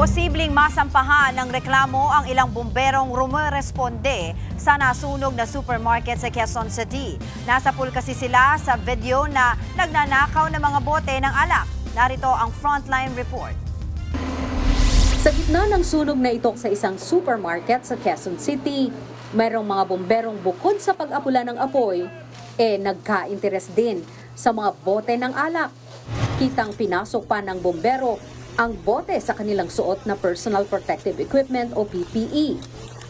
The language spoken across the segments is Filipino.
Posibleng masampahan ng reklamo ang ilang bomberong rumeresponde sa nasunog na supermarket sa Quezon City. Nasa pool kasi sila sa video na nagnanakaw ng mga bote ng alak. Narito ang frontline report. Sa gitna ng sunog na ito sa isang supermarket sa Quezon City, mayroong mga bomberong bukod sa pag-apula ng apoy, nagka-interes din sa mga bote ng alak. Kitang pinasok pa ng bombero ang bote sa kanilang suot na personal protective equipment o PPE.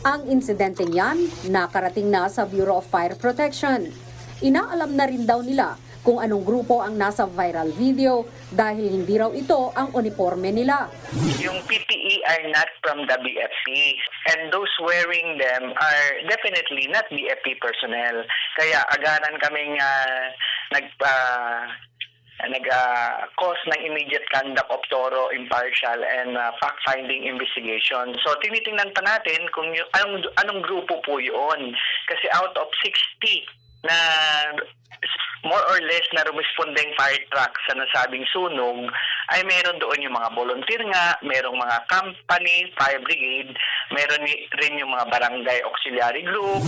Ang insidenteng yan nakarating na sa Bureau of Fire Protection. Inaalam na rin daw nila kung anong grupo ang nasa viral video dahil hindi raw ito ang uniforme nila. Yung PPE are not from the BFP and those wearing them are definitely not BFP personnel. Kaya agaran kaming nag-cause ng immediate conduct of thorough, impartial, and fact-finding investigation. So, tinitingnan pa natin kung anong grupo po yun. Kasi out of 60 na more or less na responding fire truck sa nasabing sunog, ay meron doon yung mga volunteer nga, merong mga company, fire brigade, meron rin yung mga barangay auxiliary group.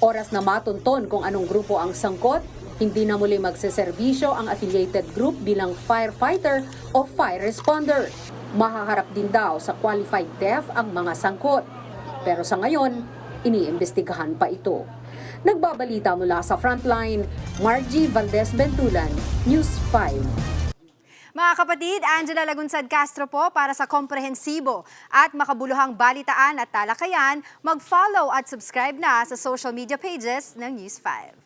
Oras na matunton kung anong grupo ang sangkot, hindi na muli magseserbisyo ang affiliated group bilang firefighter o fire responder. Mahaharap din daw sa qualified death ang mga sangkot. Pero sa ngayon, iniimbestigahan pa ito. Nagbabalita mula sa Frontline, Margie Valdez-Bentulan, News 5. Mga kapatid, Angela Lagunsad Castro po para sa komprehensibo at makabuluhang balitaan at talakayan. Mag-follow at subscribe na sa social media pages ng News 5.